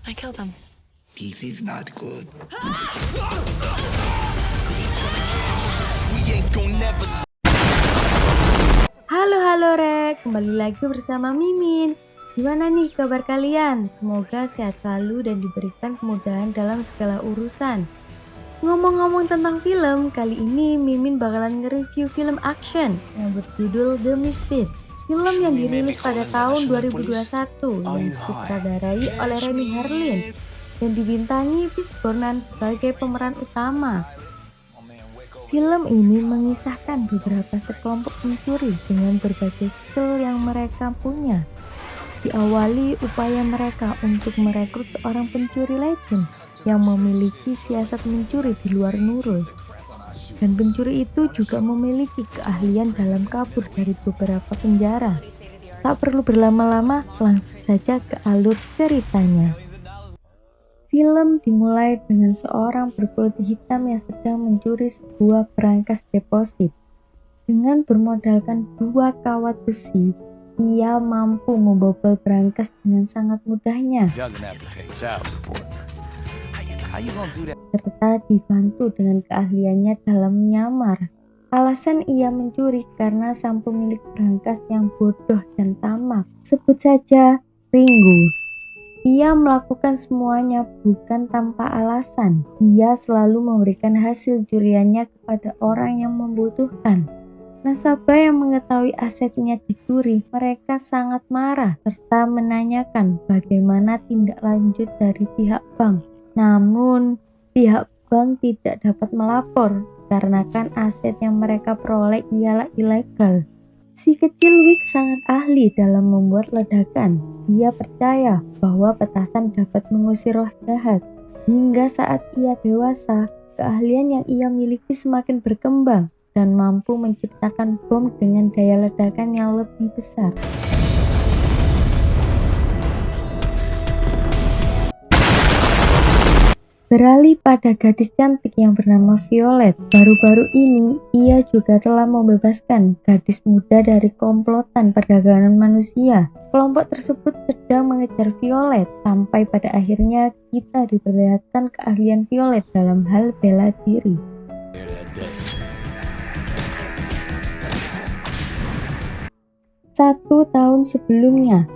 I killed him. This is not good. Halo Rek, kembali lagi bersama Mimin. Gimana nih kabar kalian? Semoga sehat selalu dan diberikan kemudahan dalam segala urusan. Ngomong-ngomong tentang film, kali ini Mimin bakalan nge-review film action yang berjudul The Misfits. Film yang dirilis pada tahun 2021 yang disutradarai oleh Renny Harlin dan dibintangi Pierce Brosnan sebagai pemeran utama. Film ini mengisahkan beberapa sekelompok pencuri dengan berbagai skill yang mereka punya. Diawali upaya mereka untuk merekrut seorang pencuri legend yang memiliki siasat mencuri di luar nurul. Dan pencuri itu juga memiliki keahlian dalam kabur dari beberapa penjara. Tak perlu berlama-lama, langsung saja ke alur ceritanya. Film dimulai dengan seorang berkulit hitam yang sedang mencuri sebuah berangkas deposit. Dengan bermodalkan 2 kawat besi, ia mampu membobol berangkas dengan sangat mudahnya. Serta dibantu dengan keahliannya dalam menyamar. Alasan ia mencuri karena sang pemilik berangkas yang bodoh dan tamak. Sebut saja Ringo. Ia melakukan semuanya bukan tanpa alasan. Ia selalu memberikan hasil curiannya kepada orang yang membutuhkan. Nasabah yang mengetahui asetnya dicuri, mereka sangat marah serta menanyakan bagaimana tindak lanjut dari pihak bank. Namun, pihak bank tidak dapat melapor karena kan aset yang mereka peroleh ialah ilegal. Si kecil Wick sangat ahli dalam membuat ledakan. Ia percaya bahwa petasan dapat mengusir roh jahat. Hingga saat ia dewasa, keahlian yang ia miliki semakin berkembang dan mampu menciptakan bom dengan daya ledakan yang lebih besar. Beralih pada gadis cantik yang bernama Violet. Baru-baru ini, ia juga telah membebaskan gadis muda dari komplotan perdagangan manusia. Kelompok tersebut sedang mengejar Violet, sampai pada akhirnya kita diperlihatkan keahlian Violet dalam hal bela diri. Satu tahun sebelumnya,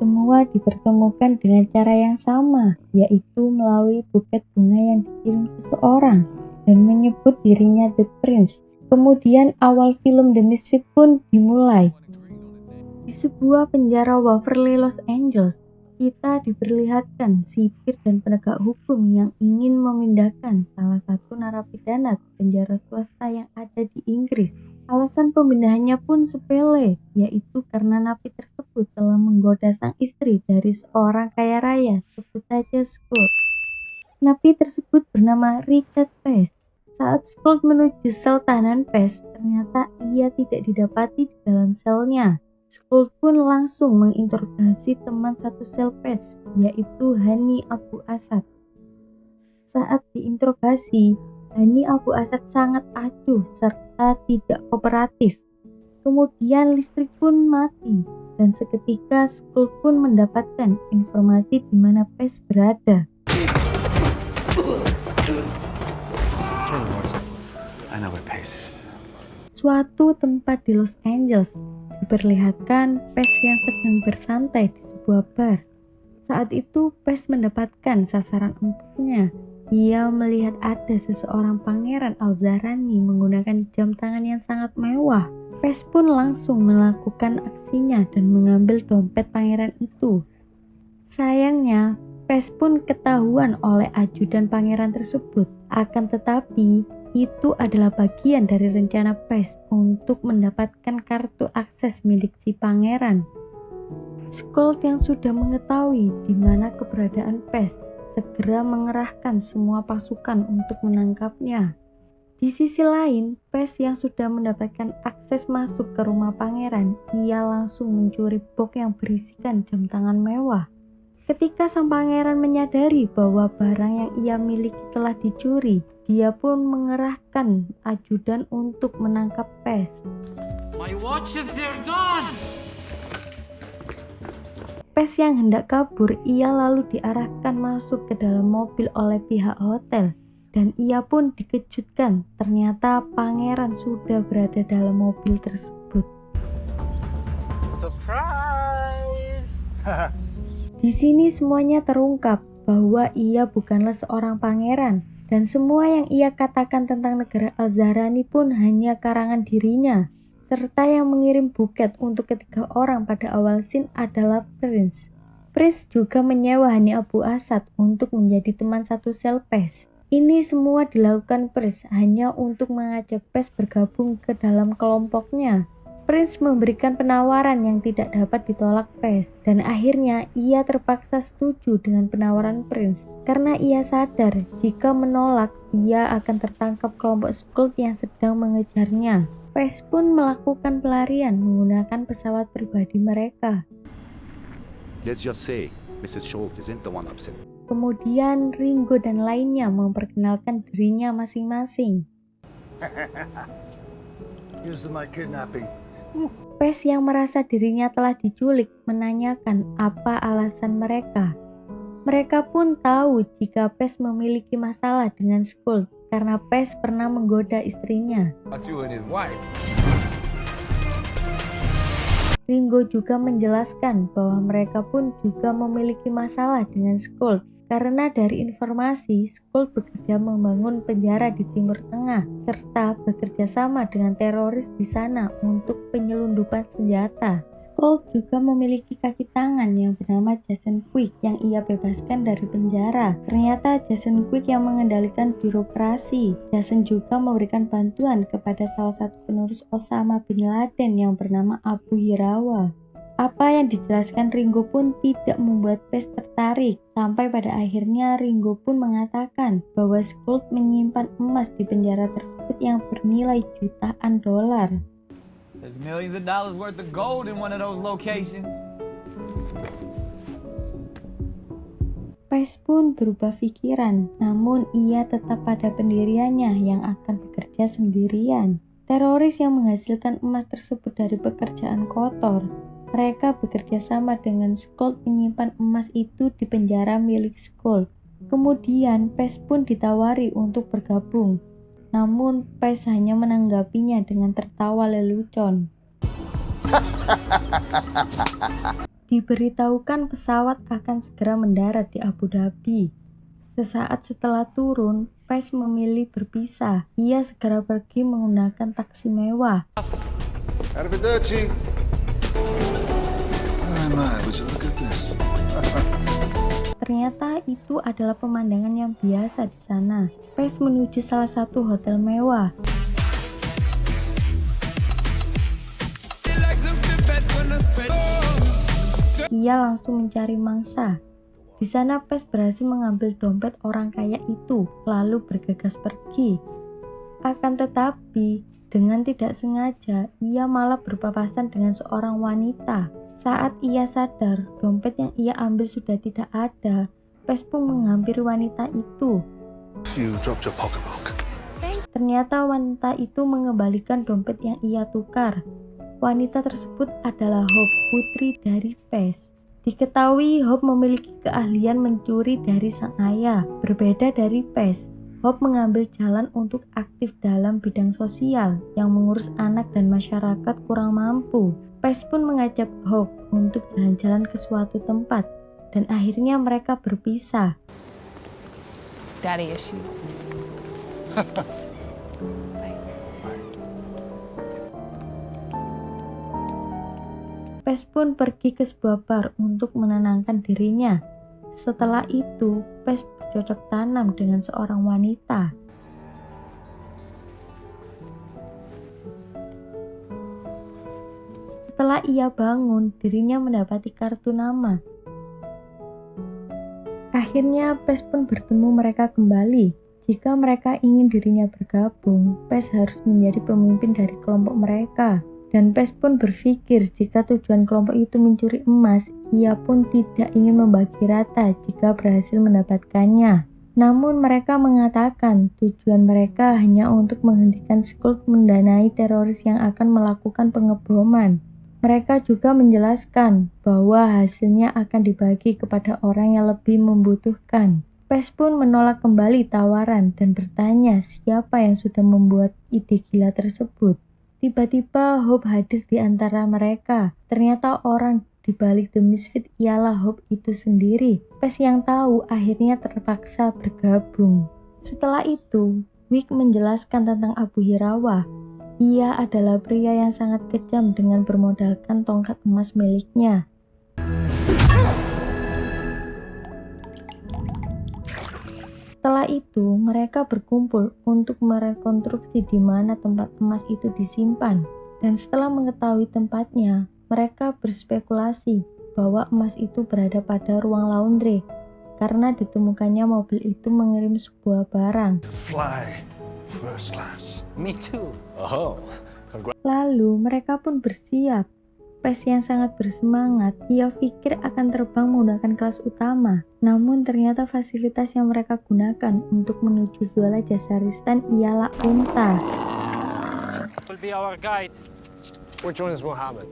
semua dipertemukan dengan cara yang sama, yaitu melalui buket bunga yang dikirim seseorang dan menyebut dirinya The Prince. Kemudian awal film The Misfits pun dimulai. Di sebuah penjara Waverly, Los Angeles, kita diperlihatkan sipir dan penegak hukum yang ingin memindahkan salah satu narapidana ke penjara swasta yang ada di Inggris. Alasan pemindahannya pun sepele, yaitu karena napi tersebut telah menggoda sang istri dari seorang kaya raya, sebut saja Scott. Napi tersebut bernama Richard Pest. Saat Scott menuju sel tahanan Pest, ternyata ia tidak didapati di dalam selnya. Scott pun langsung menginterogasi teman satu sel Pest, yaitu Hani Abu Asad. Saat diinterogasi, Hani Abu Asad sangat acuh serta tidak kooperatif. Kemudian listrik pun mati dan seketika Skull pun mendapatkan informasi di mana Pest berada. Suatu tempat di Los Angeles diperlihatkan Pest yang sedang bersantai di sebuah bar. Saat itu Pest mendapatkan sasaran empuknya. Ia melihat ada seseorang pangeran Al-Zahrani menggunakan jam tangan yang sangat mewah. Pest pun langsung melakukan aksinya dan mengambil dompet pangeran itu. Sayangnya, Pest pun ketahuan oleh ajudan pangeran tersebut. Akan tetapi, itu adalah bagian dari rencana Pest untuk mendapatkan kartu akses milik si pangeran. Skull yang sudah mengetahui di mana keberadaan Pest segera mengerahkan semua pasukan untuk menangkapnya. Di sisi lain, Pest yang sudah mendapatkan akses masuk ke rumah pangeran, ia langsung mencuri box yang berisikan jam tangan mewah. Ketika sang pangeran menyadari bahwa barang yang ia miliki telah dicuri, dia pun mengerahkan ajudan untuk menangkap Pest. My watches, they're gone! Pes yang hendak kabur, ia lalu diarahkan masuk ke dalam mobil oleh pihak hotel. Dan ia pun dikejutkan, ternyata pangeran sudah berada dalam mobil tersebut. Surprise! Di sini semuanya terungkap bahwa ia bukanlah seorang pangeran, dan semua yang ia katakan tentang negara Al-Zahrani pun hanya karangan dirinya. Serta yang mengirim buket untuk ketiga orang pada awal scene adalah Prince. Prince juga menyewa Hani Abu Asad untuk menjadi teman satu sel Pes. Ini semua dilakukan Prince hanya untuk mengajak Pes bergabung ke dalam kelompoknya. Prince memberikan penawaran yang tidak dapat ditolak Pes, dan akhirnya ia terpaksa setuju dengan penawaran Prince karena ia sadar jika menolak ia akan tertangkap kelompok Skuld yang sedang mengejarnya. Pes pun melakukan pelarian menggunakan pesawat pribadi mereka. Let's just say Mrs. Schultz isn't the one upset. Kemudian Ringo dan lainnya memperkenalkan dirinya masing-masing. Used in my kidnapping. Pes yang merasa dirinya telah diculik menanyakan apa alasan mereka. Mereka pun tahu jika Pes memiliki masalah dengan Skuld karena Pes pernah menggoda istrinya. Ringo juga menjelaskan bahwa mereka pun juga memiliki masalah dengan Skuld karena dari informasi Skuld bekerja membangun penjara di Timur Tengah serta bekerja sama dengan teroris di sana untuk penyelundupan senjata. Skuld juga memiliki kaki tangan yang bernama Jason Quick yang ia bebaskan dari penjara. Ternyata Jason Quick yang mengendalikan birokrasi. Jason juga memberikan bantuan kepada salah satu penerus Osama bin Laden yang bernama Abu Hirawa. Apa yang dijelaskan Ringo pun tidak membuat Pes tertarik, sampai pada akhirnya Ringo pun mengatakan bahwa Skuld menyimpan emas di penjara tersebut yang bernilai jutaan dolar. There's millions of dollars worth of gold in one of those locations. Pes pun berubah pikiran, namun ia tetap pada pendiriannya yang akan bekerja sendirian. Teroris yang menghasilkan emas tersebut dari pekerjaan kotor. Mereka bekerja sama dengan Skuld menyimpan emas itu di penjara milik Skuld. Kemudian Pes pun ditawari untuk bergabung. Namun Pes hanya menanggapinya dengan tertawa lelucon. Diberitahukan pesawat akan segera mendarat di Abu Dhabi. Sesaat setelah turun, Pes memilih berpisah. Ia segera pergi menggunakan taksi mewah. Arrivederci. Oh my, would you look at this? Ternyata itu adalah pemandangan yang biasa di sana. Pes menuju salah satu hotel mewah. Ia langsung mencari mangsa. Di sana Pes berhasil mengambil dompet orang kaya itu, lalu bergegas pergi. Akan tetapi, dengan tidak sengaja, ia malah berpapasan dengan seorang wanita. Saat ia sadar, dompet yang ia ambil sudah tidak ada. Pes pun menghampiri wanita itu. You dropped your pocketbook. Ternyata wanita itu mengembalikan dompet yang ia tukar. Wanita tersebut adalah Hope, putri dari Pes. Diketahui Hope memiliki keahlian mencuri dari sang ayah. Berbeda dari Pes, Hope mengambil jalan untuk aktif dalam bidang sosial yang mengurus anak dan masyarakat kurang mampu. Pes pun mengajak Hope untuk jalan-jalan ke suatu tempat, dan akhirnya mereka berpisah. Daddy issues. Pes pun pergi ke sebuah bar untuk menenangkan dirinya. Setelah itu, Pes bercocok tanam dengan seorang wanita. Setelah ia bangun, dirinya mendapati kartu nama. Akhirnya Pes pun bertemu mereka kembali. Jika mereka ingin dirinya bergabung, Pes harus menjadi pemimpin dari kelompok mereka. Dan Pes pun berpikir jika tujuan kelompok itu mencuri emas, ia pun tidak ingin membagi rata jika berhasil mendapatkannya. Namun mereka mengatakan tujuan mereka hanya untuk menghentikan Skuld mendanai teroris yang akan melakukan pengeboman. Mereka juga menjelaskan bahwa hasilnya akan dibagi kepada orang yang lebih membutuhkan. Pes pun menolak kembali tawaran dan bertanya siapa yang sudah membuat ide gila tersebut. Tiba-tiba Hope hadir di antara mereka. Ternyata orang di balik The Misfit ialah Hope itu sendiri. Pes yang tahu akhirnya terpaksa bergabung. Setelah itu, Wick menjelaskan tentang Abu Hirawa. Ia adalah pria yang sangat kejam dengan bermodalkan tongkat emas miliknya. Setelah itu, mereka berkumpul untuk merekonstruksi di mana tempat emas itu disimpan. Dan setelah mengetahui tempatnya, mereka berspekulasi bahwa emas itu berada pada ruang laundry karena ditemukannya mobil itu mengirim sebuah barang. Fly first class. Me too. Lalu mereka pun bersiap. Pes yang sangat bersemangat, ia pikir akan terbang menggunakan kelas utama. Namun ternyata fasilitas yang mereka gunakan untuk menuju Zola Jazaristan ialah unta. Will be our guide. Which one is Muhammad?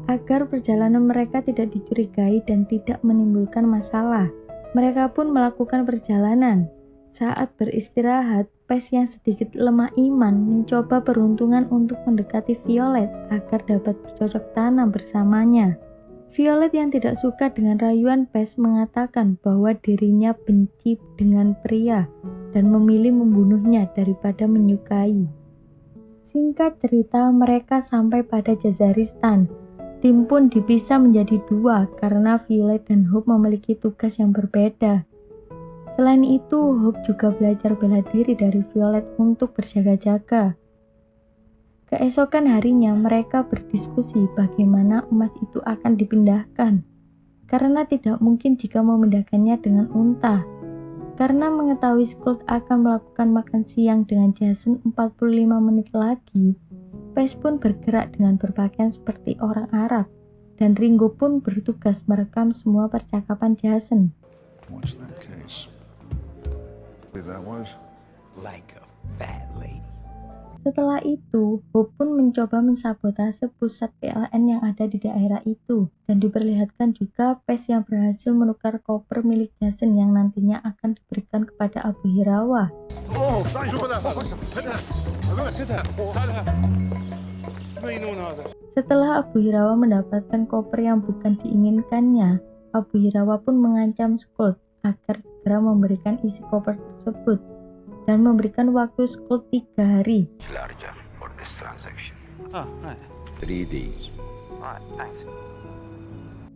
Agar perjalanan mereka tidak dicurigai dan tidak menimbulkan masalah, mereka pun melakukan perjalanan. Saat beristirahat, Pes yang sedikit lemah iman mencoba peruntungan untuk mendekati Violet agar dapat bercocok tanam bersamanya. Violet yang tidak suka dengan rayuan Pes mengatakan bahwa dirinya benci dengan pria dan memilih membunuhnya daripada menyukai. Singkat cerita, mereka sampai pada Jazaristan. Tim pun dipisah menjadi dua karena Violet dan Hope memiliki tugas yang berbeda. Selain itu, Hope juga belajar bela diri dari Violet untuk berjaga-jaga. Keesokan harinya, mereka berdiskusi bagaimana emas itu akan dipindahkan. Karena tidak mungkin jika memindahkannya dengan unta. Karena mengetahui Skuld akan melakukan makan siang dengan Jason 45 menit lagi, Pes pun bergerak dengan berpakaian seperti orang Arab. Dan Ringo pun bertugas merekam semua percakapan Jason. What's that case? That was Like a fat lady. Setelah itu, Hope pun mencoba mensabotase pusat PLN yang ada di daerah itu. Dan diperlihatkan juga Pes yang berhasil menukar koper milik Jason yang nantinya akan diberikan kepada Abu Hirawa. Setelah Abu Hirawa mendapatkan koper yang bukan diinginkannya, Abu Hirawa pun mengancam Skuld agar segera memberikan isi koper tersebut dan memberikan waktu Skuld 3 hari. Larger for this transaction. 3 days.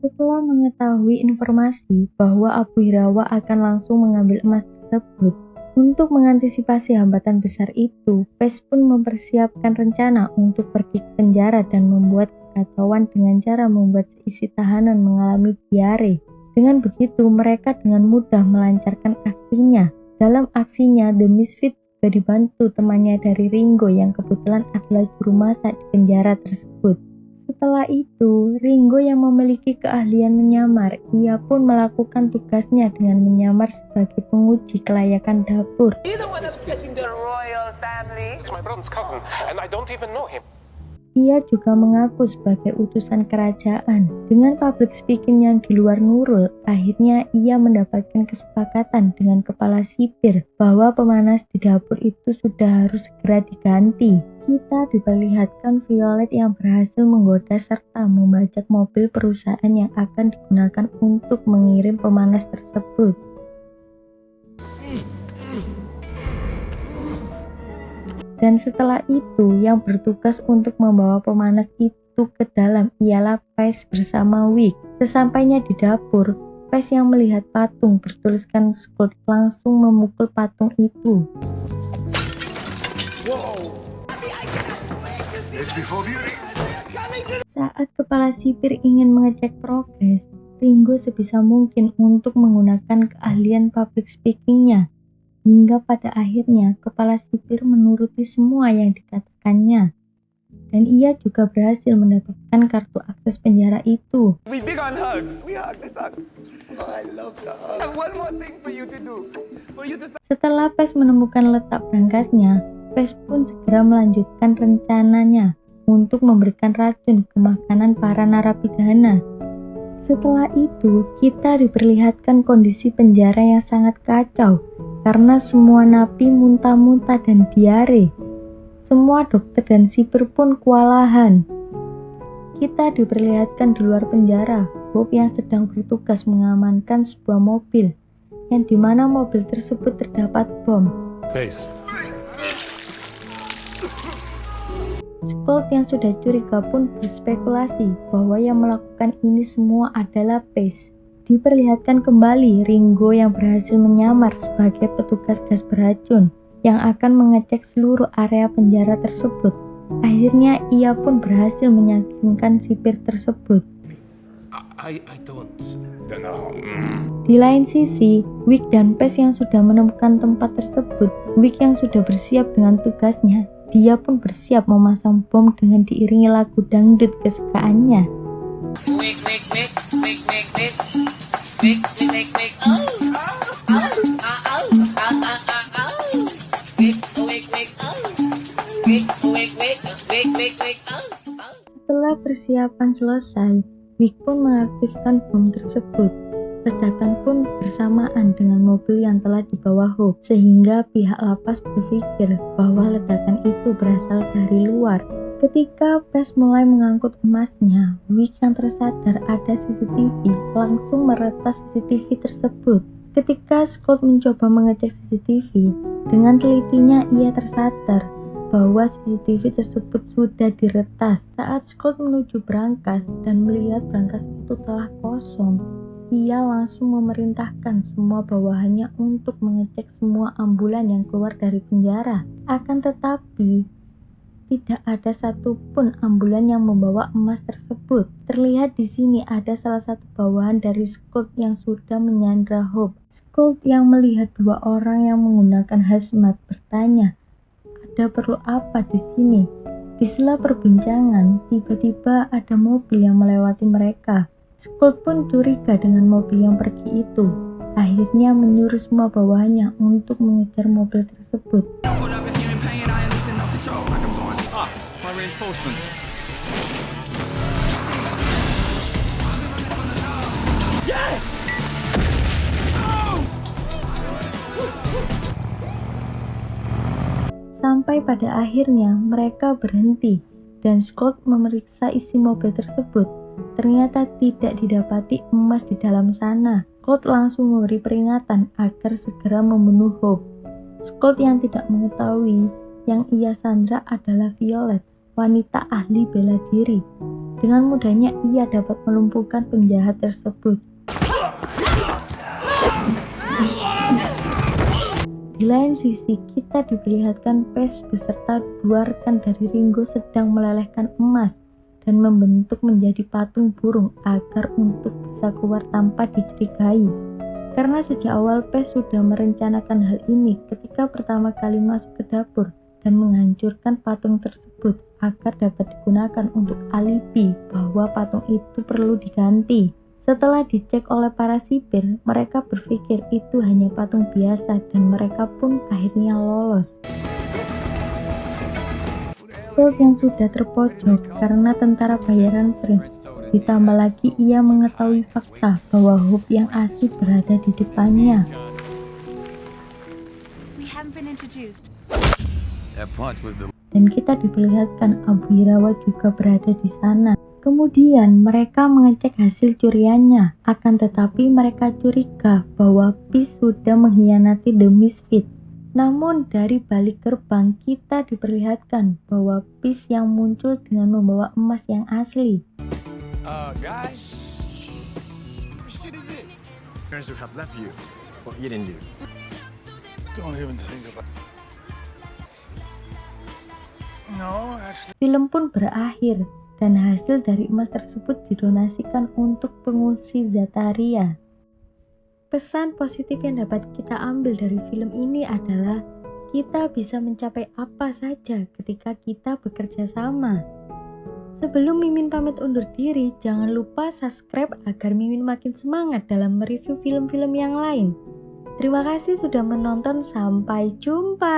Setelah mengetahui informasi bahwa Abu Hirawa akan langsung mengambil emas tersebut, untuk mengantisipasi hambatan besar itu, Pes pun mempersiapkan rencana untuk pergi ke penjara dan membuat kekacauan dengan cara membuat seisi tahanan mengalami diare. Dengan begitu, mereka dengan mudah melancarkan aksinya. Dalam aksinya, The Misfit juga dibantu temannya dari Ringo yang kebetulan adalah juru masak di penjara tersebut. Setelah itu, Ringo yang memiliki keahlian menyamar, ia pun melakukan tugasnya dengan menyamar sebagai penguji kelayakan dapur. It's my brother's cousin, and I don't even know him. Ia juga mengaku sebagai utusan kerajaan. Dengan public speaking yang di luar Nurul, akhirnya ia mendapatkan kesepakatan dengan kepala sipir bahwa pemanas di dapur itu sudah harus segera diganti. Kita diperlihatkan Violet yang berhasil menggoda serta membajak mobil perusahaan yang akan digunakan untuk mengirim pemanas tersebut. Dan setelah itu, yang bertugas untuk membawa pemanas itu ke dalam ialah Pes bersama Wick. Sesampainya di dapur, Pes yang melihat patung bertuliskan Skuld langsung memukul patung itu. Saat kepala sipir ingin mengecek progres, Ringo sebisa mungkin untuk menggunakan keahlian public speaking-nya. Hingga pada akhirnya kepala sipir menuruti semua yang dikatakannya. Dan ia juga berhasil mendapatkan kartu akses penjara itu. We big on hugs. We hug. Let's hug. Oh, I love the hug. I have one more thing for you to do. For you to... Setelah Pes menemukan letak berangkasnya, Pes pun segera melanjutkan rencananya. untuk memberikan racun ke makanan para narapidana. Setelah itu, kita diperlihatkan kondisi penjara yang sangat kacau karena semua napi muntah-muntah dan diare. Semua dokter dan sipir pun kewalahan. Kita diperlihatkan di luar penjara, Hope yang sedang bertugas mengamankan sebuah mobil, yang dimana mobil tersebut terdapat bom. Base. Colt yang sudah curiga pun berspekulasi bahwa yang melakukan ini semua adalah Pace. Diperlihatkan kembali Ringo yang berhasil menyamar sebagai petugas gas beracun yang akan mengecek seluruh area penjara tersebut. Akhirnya ia pun berhasil meyakinkan sipir tersebut. I don't. Di lain sisi, Wick dan Pace yang sudah menemukan tempat tersebut, Wick yang sudah bersiap dengan tugasnya, dia pun bersiap memasang bom dengan diiringi lagu dangdut kesukaannya. Setelah persiapan selesai, Wick pun mengaktifkan bom tersebut. Ledakan pun bersamaan dengan mobil yang telah dibawa Hope, sehingga pihak lapas berpikir bahwa ledakan itu berasal dari luar. Ketika Pace mulai mengangkut emasnya, Wick yang tersadar ada CCTV langsung meretas CCTV tersebut. Ketika Scott mencoba mengecek CCTV, dengan telitinya ia tersadar bahwa CCTV tersebut sudah diretas. Saat Scott menuju brankas dan melihat brankas itu telah kosong, ia langsung memerintahkan semua bawahannya untuk mengecek semua ambulan yang keluar dari penjara. Akan tetapi, tidak ada satupun ambulan yang membawa emas tersebut. Terlihat di sini ada salah satu bawahan dari Scott yang sudah menyandra Hope. Scott yang melihat dua orang yang menggunakan hazmat bertanya, "Ada perlu apa di sini?" Di sela perbincangan, tiba-tiba ada mobil yang melewati mereka. Scott pun curiga dengan mobil yang pergi itu. Akhirnya menyuruh semua bawahannya untuk mengejar mobil tersebut. My reinforcements. Sampai pada akhirnya mereka berhenti dan Scott memeriksa isi mobil tersebut. Ternyata tidak didapati emas di dalam sana. Scott langsung memberi peringatan agar segera membunuh Hope. Scott yang tidak mengetahui yang ia sandra adalah Violet, wanita ahli bela diri. Dengan mudahnya ia dapat melumpuhkan penjahat tersebut. Di lain sisi, kita diperlihatkan Pace beserta dua rekan dari Ringo sedang melelehkan emas dan membentuk menjadi patung burung agar untuk bisa keluar tanpa dicurigai. Karena sejak awal Pace sudah merencanakan hal ini ketika pertama kali masuk ke dapur dan menghancurkan patung tersebut agar dapat digunakan untuk alibi bahwa patung itu perlu diganti. Setelah dicek oleh para sipir, mereka berpikir itu hanya patung biasa dan mereka pun akhirnya lolos. Scott yang sudah terpojok karena tentara bayaran Prince. Ditambah lagi ia mengetahui fakta bahwa Hope yang asli berada di depannya. Dan kita diperlihatkan Abu Irawa juga berada di sana. Kemudian mereka mengecek hasil curiannya, akan tetapi mereka curiga bahwa Peace sudah mengkhianati The Misfit. Namun dari balik gerbang kita diperlihatkan bahwa Peace yang muncul dengan membawa emas yang asli. Guys, parents would have left you. What you didn't do. Don't even think about it. No, actually. Film pun berakhir dan hasil dari emas tersebut didonasikan untuk pengungsi Zataria. Pesan positif yang dapat kita ambil dari film ini adalah kita bisa mencapai apa saja ketika kita bekerja sama. Sebelum Mimin pamit undur diri, jangan lupa subscribe agar Mimin makin semangat dalam mereview film-film yang lain. Terima kasih sudah menonton, sampai jumpa.